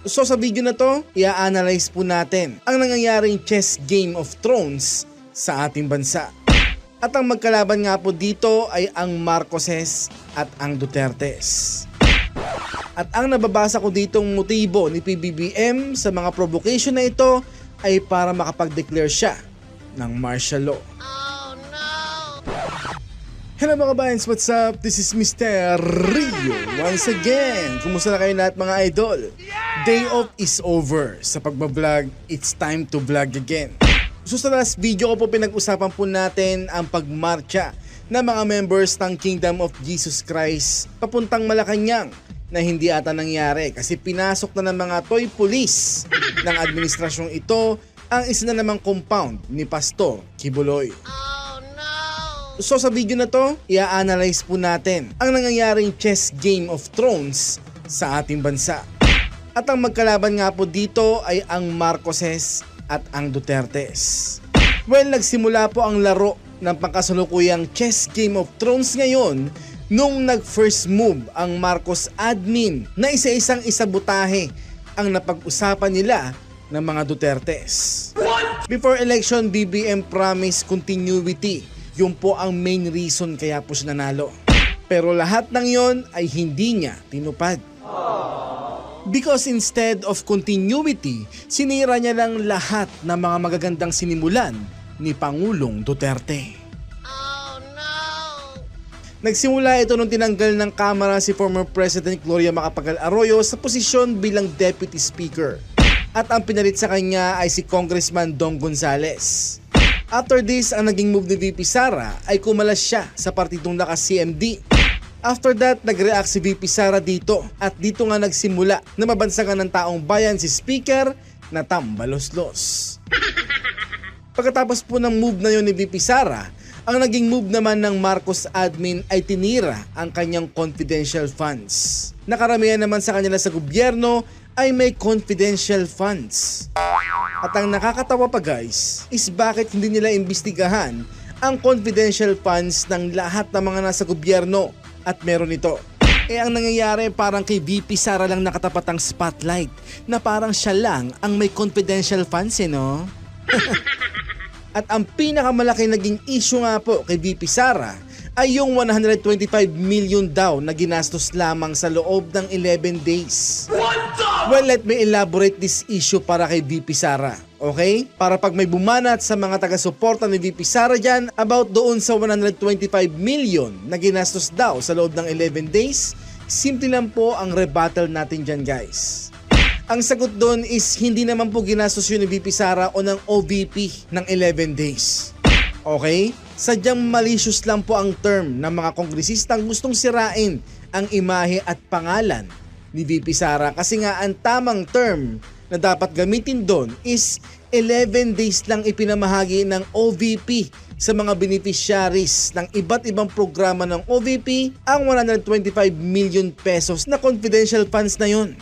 So sa video na to, i-analyze po natin ang nangyayaring chess Game of Thrones sa ating bansa. At ang magkalaban nga po dito ay ang Marcoses at ang Dutertes. At ang nababasa ko ditong motibo ni PBBM sa mga provocation na ito ay para makapag-declare siya ng martial law. Hello mga kabayans, what's up? This is Mr. Rio once again. Kumusta na kayo lahat mga idol? Day off is over. Sa pagbablog, it's time to vlog again. So sa last video ko po pinag-usapan po natin ang pagmarcha ng mga members ng Kingdom of Jesus Christ papuntang Malacanang na hindi ata nangyari kasi pinasok na ng mga toy police ng administrasyong ito ang isa na namang compound ni Pastor Kibuloy. So sa video na to, i-analyze po natin ang nangyayaring chess Game of Thrones sa ating bansa. At ang magkalaban nga po dito ay ang Marcoses at ang Dutertes. Well, nagsimula po ang laro ng pangkasalukuyang chess Game of Thrones ngayon nung nag-first move ang Marcos admin na isa-isang isabotahe ang napag-usapan nila ng mga Dutertes. Before election, BBM promised continuity. Yun po ang main reason kaya po siya nanalo. Pero lahat ng yon ay hindi niya tinupad. Because instead of continuity, sinira niya lang lahat ng mga magagandang sinimulan ni Pangulong Duterte. Nagsimula ito nung tinanggal ng Kamara si former President Gloria Macapagal Arroyo sa posisyon bilang Deputy Speaker. At ang pinalit sa kanya ay si Congressman Dong Gonzales. After this, ang naging move ni VP Sara ay kumalas siya sa partidong naka-CMD. After that, nag-react si VP Sara dito at dito nga nagsimula na mabansagan ng taong bayan si Speaker na tambaloslos. Pagkatapos po ng move na yun ni VP Sara, ang naging move naman ng Marcos admin ay tinira ang kanyang confidential funds. Nakaramihan naman sa kanila sa gobyerno ay may confidential funds. At ang nakakatawa pa guys, is bakit hindi nila imbestigahan ang confidential funds ng lahat ng mga nasa gobyerno at meron ito. Ang nangyayari parang kay VP Sara lang nakatapat ang spotlight na parang siya lang ang may confidential funds no? At ang pinakamalaking naging issue nga po kay VP Sara ay yung 125 million daw na ginastos lamang sa loob ng 11 days. Well, let me elaborate this issue para kay VP Sara, okay? Para pag may bumanat sa mga taga-suporta ni VP Sara dyan about doon sa 125 million na ginastos daw sa loob ng 11 days, simple lang po ang rebuttal natin dyan guys. Ang sagot doon is hindi naman po ginastos yun ni VP Sara o ng OVP ng 11 days. Okay? Sadyang malicious lang po ang term ng mga kongresistang gustong sirain ang imahe at pangalan ni VP Sara kasi nga ang tamang term na dapat gamitin doon is 11 days lang ipinamahagi ng OVP sa mga beneficiaries ng iba't ibang programa ng OVP ang 125 million pesos na confidential funds na yun.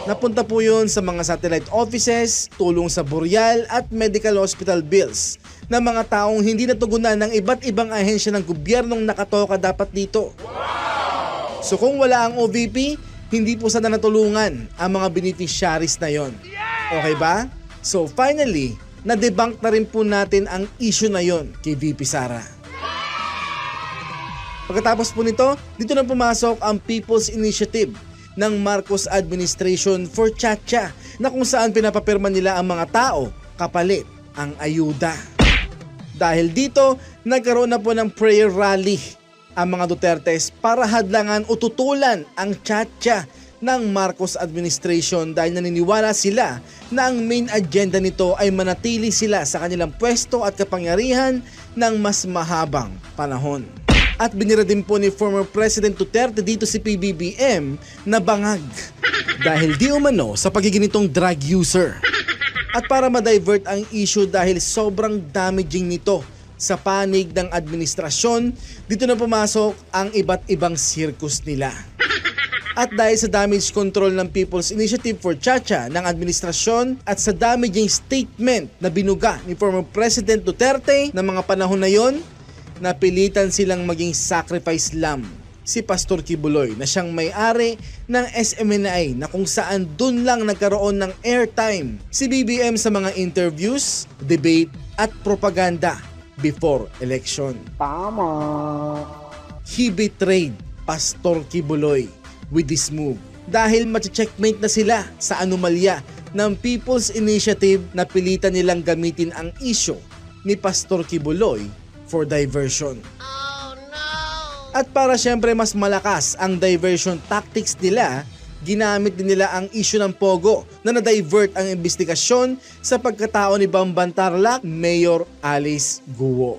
Napunta po yun sa mga satellite offices, tulong sa buryal at medical hospital bills ng mga taong hindi natugunan ng iba't ibang ahensya ng gobyernong nakatoka dapat dito. So kung wala ang OVP, hindi po sana natulungan ang mga beneficiaries na yon. Okay ba? So finally, na-debunk na rin po natin ang issue na yon kay VP Sara. Pagkatapos po nito, dito na pumasok ang People's Initiative ng Marcos Administration for Chacha na kung saan pinapapirma nila ang mga tao kapalit ang ayuda. Dahil dito, nagkaroon na po ng prayer rally ang mga Dutertes para hadlangan o tutulan ang Chacha ng Marcos Administration dahil naniniwala sila na ang main agenda nito ay manatili sila sa kanilang pwesto at kapangyarihan ng mas mahabang panahon. At binira din po ni former President Duterte dito si PBBM na bangag dahil di umano sa pagiging nitong drug user. At para ma-divert ang issue dahil sobrang damaging nito sa panig ng administrasyon, dito na pumasok ang iba't ibang circus nila. At dahil sa damage control ng People's Initiative for Chacha ng administrasyon at sa damaging statement na binuga ni former President Duterte ng mga panahon na yon, napilitan silang maging sacrifice lamb si Pastor Kibuloy na siyang may-ari ng SMNI na kung saan dun lang nagkaroon ng airtime si BBM sa mga interviews, debate at propaganda before election. Tama. He betrayed Pastor Kibuloy with this move dahil mache-checkmate na sila sa anomalya ng People's Initiative na pilitan nilang gamitin ang issue ni Pastor Kibuloy for diversion. At para syempre mas malakas ang diversion tactics nila, ginamit din nila ang issue ng Pogo na na-divert ang investigasyon sa pagkatao ni Bamban Tarlac, Mayor Alice Guo.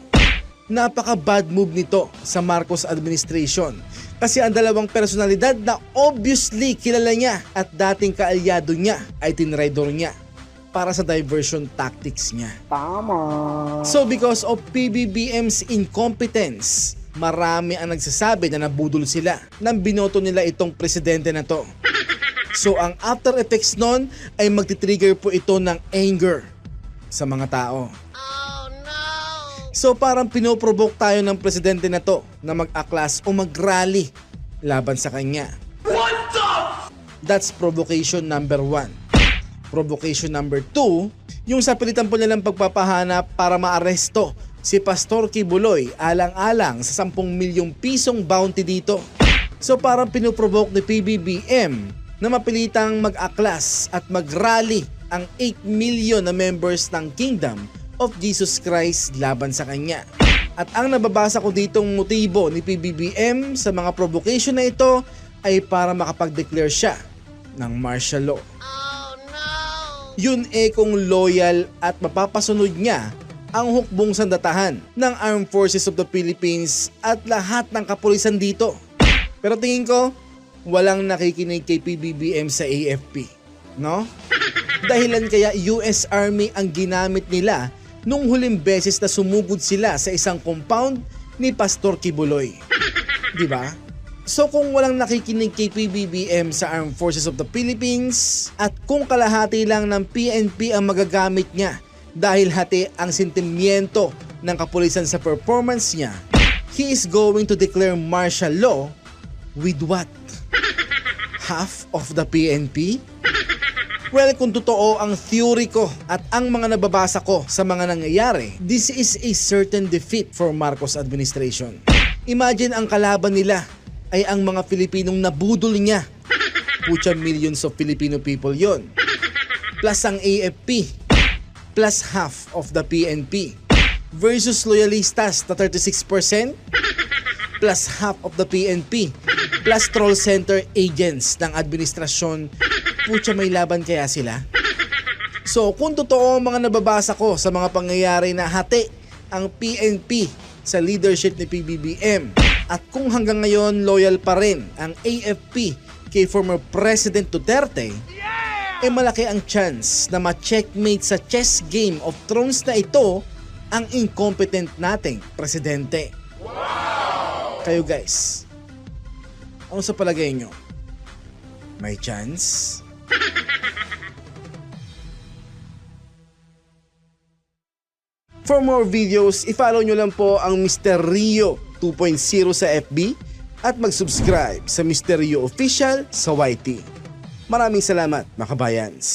Napaka-bad move nito sa Marcos administration kasi ang dalawang personalidad na obviously kilala niya at dating kaalyado niya ay tinraidor niya para sa diversion tactics niya. Tama. So because of PBBM's incompetence, marami ang nagsasabi na nabudol sila nang binoto nila itong presidente na to. So ang after effects nun ay magti-trigger po ito ng anger sa mga tao. Oh no! So parang pinoprovoke tayo ng presidente na to na mag-aklas o mag-rally laban sa kanya. What the? That's provocation number 1. Provocation number 2, yung sa pilitan po nilang pagpapahanap para maaresto si Pastor Kibuloy alang-alang sa 10 milyong pisong bounty dito. So parang pinoprovoke ni PBBM na mapilitang mag-aklas at mag-rally ang 8 million na members ng Kingdom of Jesus Christ laban sa kanya. At ang nababasa ko ditong motibo ni PBBM sa mga provocation na ito ay para makapag-declare siya ng martial law. Oh no! Yun kung loyal at mapapasunod niya ang hukbong sandatahan ng Armed Forces of the Philippines at lahat ng kapulisan dito. Pero tingin ko, walang nakikinig kay PBBM sa AFP, no? Dahilan kaya US Army ang ginamit nila nung huling beses na sumugod sila sa isang compound ni Pastor Kibuloy. Di ba? So kung walang nakikinig kay PBBM sa Armed Forces of the Philippines at kung kalahati lang ng PNP ang magagamit niya dahil hati ang sentimiento ng kapulisan sa performance niya, he is going to declare martial law with what? Half of the PNP? Well, kung totoo ang theory ko at ang mga nababasa ko sa mga nangyayari, this is a certain defeat for Marcos administration. Imagine ang kalaban nila ay ang mga Filipinong nabudol niya. Pucha, millions of Filipino people yon. Plus ang AFP, plus half of the PNP versus loyalistas na 36% plus half of the PNP plus troll center agents ng administrasyon. Pucha, may laban kaya sila? So kung totoo ang mga nababasa ko sa mga pangyayari na hati ang PNP sa leadership ni PBBM at kung hanggang ngayon loyal pa rin ang AFP kay former President Duterte, malaki ang chance na ma-checkmate sa chess game of thrones na ito ang incompetent nating presidente. Wow! Kayo guys, ano sa palagay nyo? May chance? For more videos, i-follow nyo lang po ang Mr. Rio 2.0 sa FB at mag-subscribe sa Mr. Rio Official sa YT. Maraming salamat, mga kabayans.